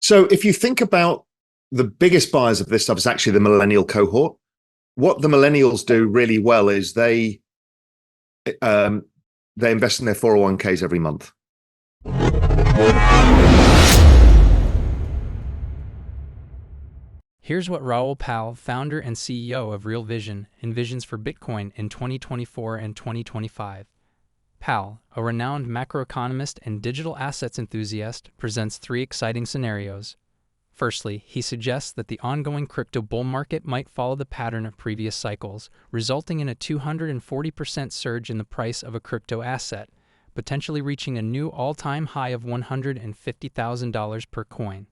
So if you think about the biggest buyers of this stuff is actually the millennial cohort. What the millennials do really well is they invest in their 401ks every month. Here's what Raoul Pal, founder and CEO of Real Vision, envisions for Bitcoin in 2024 and 2025. Pal, a renowned macroeconomist and digital assets enthusiast, presents three exciting scenarios. Firstly, he suggests that the ongoing crypto bull market might follow the pattern of previous cycles, resulting in a 240% surge in the price of a crypto asset, potentially reaching a new all-time high of $150,000 per coin.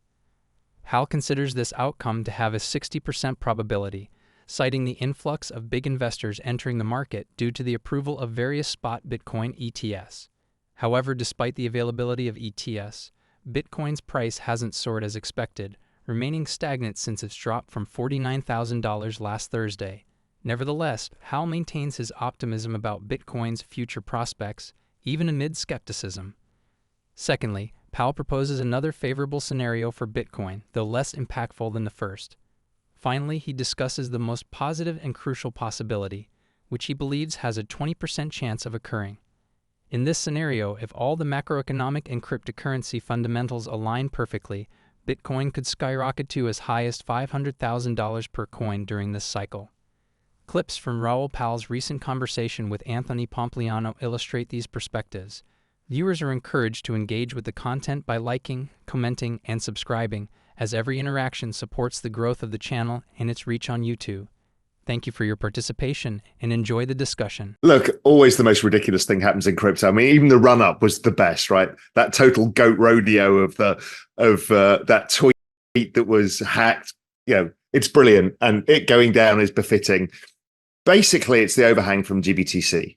Pal considers this outcome to have a 60% probability, citing the influx of big investors entering the market due to the approval of various spot Bitcoin ETFs. However, despite the availability of ETFs, Bitcoin's price hasn't soared as expected, remaining stagnant since its drop from $49,000 last Thursday. Nevertheless, Pal maintains his optimism about Bitcoin's future prospects, even amid skepticism. Secondly, Pal proposes another favorable scenario for Bitcoin, though less impactful than the first. Finally, he discusses the most positive and crucial possibility, which he believes has a 20% chance of occurring. In this scenario, if all the macroeconomic and cryptocurrency fundamentals align perfectly, Bitcoin could skyrocket to as high as $500,000 per coin during this cycle. Clips from Raoul Pal's recent conversation with Anthony Pompliano illustrate these perspectives. Viewers are encouraged to engage with the content by liking, commenting, and subscribing, as every interaction supports the growth of the channel and its reach on YouTube. Thank you for your participation and enjoy the discussion. Look, always the most ridiculous thing happens in crypto. I mean, even the run-up was the best, right? That total goat rodeo of that tweet that was hacked. It's brilliant, and it going down is befitting. Basically, it's the overhang from GBTC.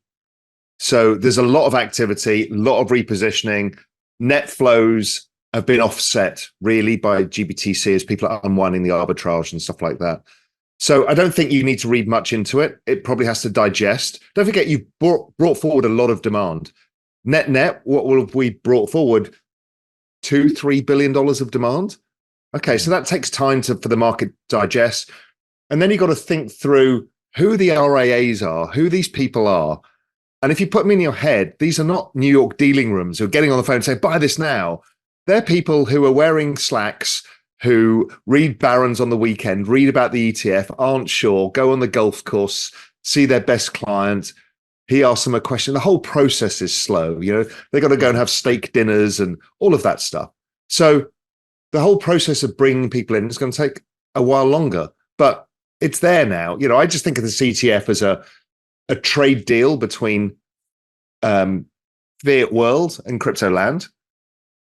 So there's a lot of activity, a lot of repositioning. Net flows have been offset really by GBTC as people are unwinding the arbitrage and stuff like that. So I don't think you need to read much into it. It probably has to digest. Don't forget, you brought forward a lot of demand. Net, what will have we brought forward? $2-3 billion of demand. Okay, so that takes time for the market to digest. And then you've got to think through who the RAAs are, who these people are. And if you put them in your head, these are not New York dealing rooms who are getting on the phone and say, buy this now. They're people who are wearing slacks, who read Barron's on the weekend, read about the ETF, aren't sure, go on the golf course, see their best client. He asks them a question. The whole process is slow. They've got to go and have steak dinners and all of that stuff. So the whole process of bringing people in is going to take a while longer, but it's there now. I just think of the CTF as a trade deal between fiat world and crypto land.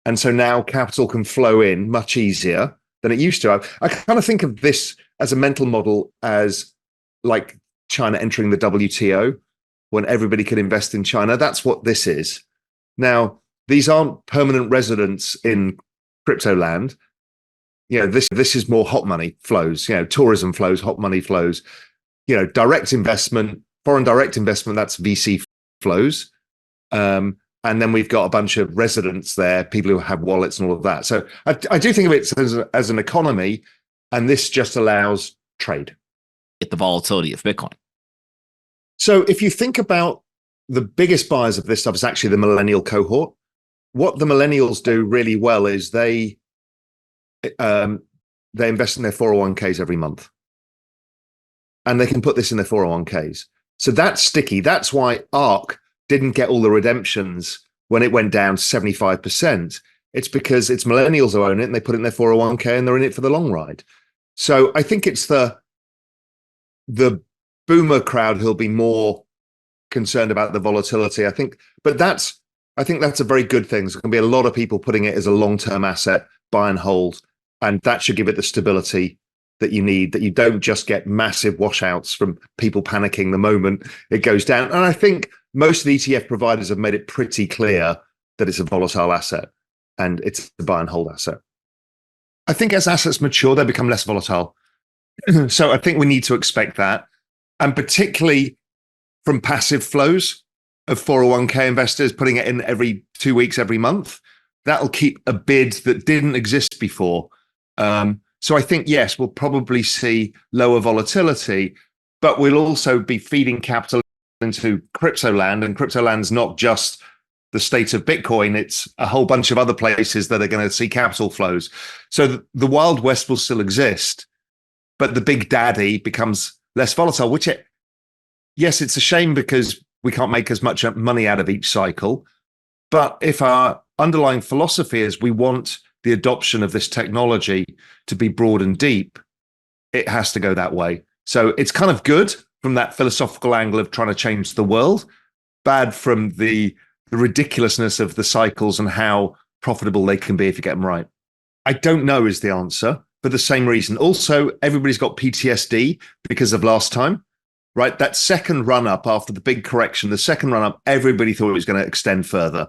And so now capital can flow in much easier than it used to. I kind of think of this as a mental model as like China entering the WTO when everybody could invest in China. That's what this is. Now, these aren't permanent residents in crypto land. This is more hot money flows, tourism flows, hot money flows, direct investment, foreign direct investment, that's VC flows. And then we've got a bunch of residents there, people who have wallets and all of that. So I do think of it as an economy, and this just allows trade. Get the volatility of Bitcoin. So if you think about the biggest buyers of this stuff is actually the millennial cohort. What the millennials do really well is they invest in their 401ks every month. And they can put this in their 401ks. So that's sticky. That's why ARK didn't get all the redemptions when it went down 75%. It's because it's millennials who own it and they put it in their 401k and they're in it for the long ride. So I think it's the boomer crowd who'll be more concerned about the volatility. I think that's a very good thing. There's going to be a lot of people putting it as a long-term asset, buy and hold, and that should give it the stability that you need, that you don't just get massive washouts from people panicking the moment it goes down. And I think most of the ETF providers have made it pretty clear that it's a volatile asset and it's a buy and hold asset. I think as assets mature, they become less volatile. So I think we need to expect that. And particularly from passive flows of 401k investors putting it in every 2 weeks, every month, that'll keep a bid that didn't exist before So I think, yes, we'll probably see lower volatility, but we'll also be feeding capital into crypto land, and crypto land's not just the state of Bitcoin, it's a whole bunch of other places that are going to see capital flows. So the Wild West will still exist, but the big daddy becomes less volatile, yes, it's a shame because we can't make as much money out of each cycle. But if our underlying philosophy is we want the adoption of this technology to be broad and deep, it has to go that way. So it's kind of good from that philosophical angle of trying to change the world, bad from the ridiculousness of the cycles and how profitable they can be if you get them right. I don't know is the answer for the same reason. Also, everybody's got PTSD because of last time, right? That second run up after the big correction, the second run up, everybody thought it was going to extend further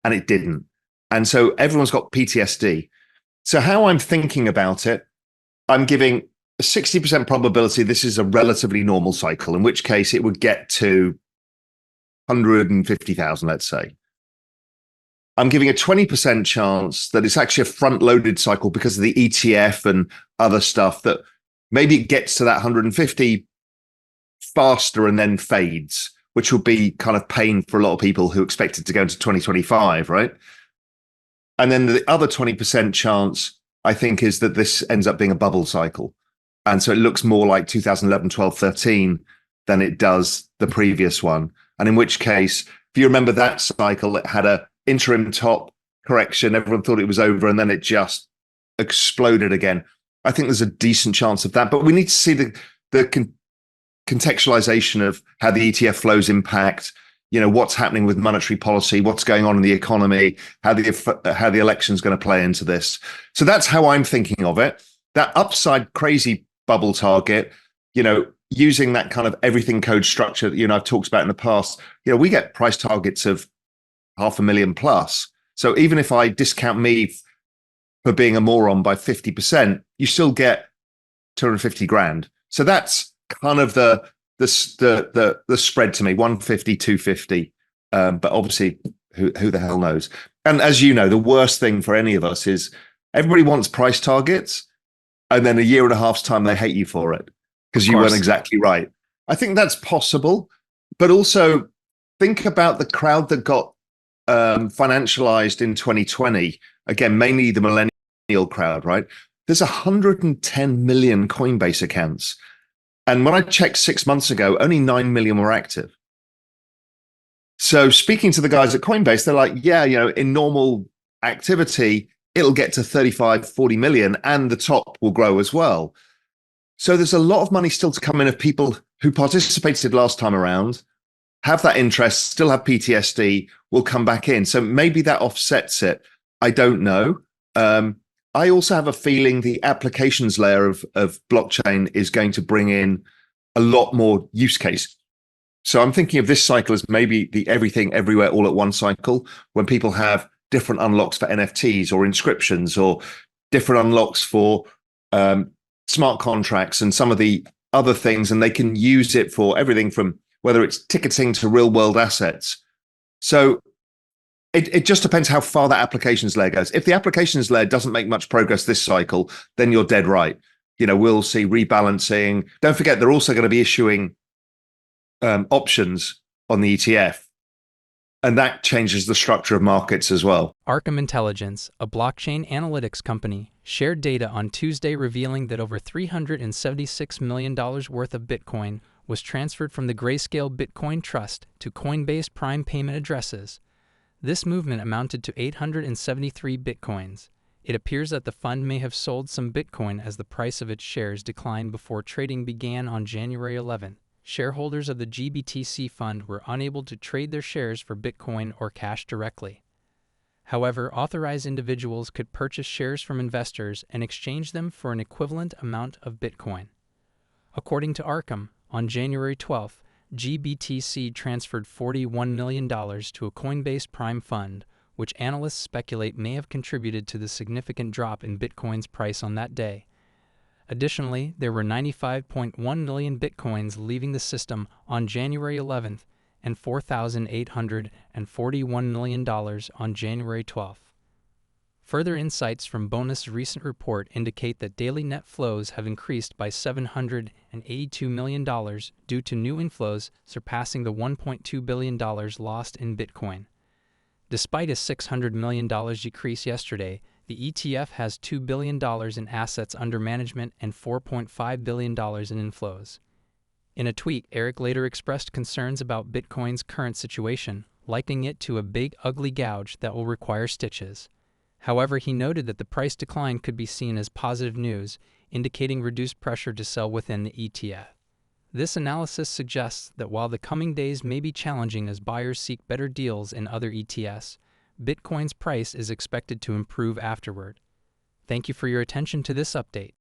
and it didn't. And so everyone's got PTSD. So how I'm thinking about it, I'm giving a 60% probability this is a relatively normal cycle, in which case it would get to 150,000, let's say. I'm giving a 20% chance that it's actually a front-loaded cycle because of the ETF and other stuff, that maybe it gets to that 150 faster and then fades, which will be kind of pain for a lot of people who expect it to go into 2025, right? And then the other 20% chance, I think, is that this ends up being a bubble cycle. And so it looks more like 2011, 12, 13 than it does the previous one. And in which case, if you remember that cycle, it had a interim top correction. Everyone thought it was over, and then it just exploded again. I think there's a decent chance of that, but we need to see the contextualization of how the ETF flows impact, what's happening with monetary policy, what's going on in the economy, how the election is going to play into this. So that's how I'm thinking of it. That upside crazy bubble target, using that kind of everything code structure that I've talked about in the past, we get price targets of 500,000 plus. So even if I discount me for being a moron by 50%, you still get 250 grand. So that's kind of the spread to me, 150, 250. But obviously, who the hell knows? And as you know, the worst thing for any of us is everybody wants price targets, and then a year and a half's time they hate you for it because you weren't exactly right. I think that's possible, but also think about the crowd that got financialized in 2020. Again, mainly the millennial crowd, right? There's 110 million Coinbase accounts. And when I checked 6 months ago, only 9 million were active. So speaking to the guys at Coinbase, they're like, yeah, in normal activity, it'll get to 35, 40 million, and the top will grow as well. So there's a lot of money still to come in of people who participated last time around, have that interest, still have PTSD, will come back in. So maybe that offsets it. I don't know. I also have a feeling the applications layer of blockchain is going to bring in a lot more use case. So I'm thinking of this cycle as maybe the everything everywhere all at one cycle, when people have different unlocks for NFTs or inscriptions, or different unlocks for smart contracts and some of the other things, and they can use it for everything from whether it's ticketing to real world assets. So it just depends how far that applications layer goes. If the applications layer doesn't make much progress this cycle, then you're dead right. We'll see rebalancing. Don't forget, they're also going to be issuing options on the ETF. And that changes the structure of markets as well. Arkham Intelligence, a blockchain analytics company, shared data on Tuesday revealing that over $376 million worth of Bitcoin was transferred from the Grayscale Bitcoin Trust to Coinbase Prime payment addresses. This movement amounted to 873 Bitcoins. It appears that the fund may have sold some Bitcoin as the price of its shares declined before trading began on January 11. Shareholders of the GBTC fund were unable to trade their shares for Bitcoin or cash directly. However, authorized individuals could purchase shares from investors and exchange them for an equivalent amount of Bitcoin. According to Arkham, on January 12th, GBTC transferred $41 million to a Coinbase Prime fund, which analysts speculate may have contributed to the significant drop in Bitcoin's price on that day. Additionally, there were 95.1 million Bitcoins leaving the system on January 11th and $4,841 million on January 12th. Further insights from Bonus' recent report indicate that daily net flows have increased by $782 million due to new inflows surpassing the $1.2 billion lost in Bitcoin. Despite a $600 million decrease yesterday, the ETF has $2 billion in assets under management and $4.5 billion in inflows. In a tweet, Eric later expressed concerns about Bitcoin's current situation, likening it to a big, ugly gouge that will require stitches. However, he noted that the price decline could be seen as positive news, indicating reduced pressure to sell within the ETF. This analysis suggests that while the coming days may be challenging as buyers seek better deals in other ETFs, Bitcoin's price is expected to improve afterward. Thank you for your attention to this update.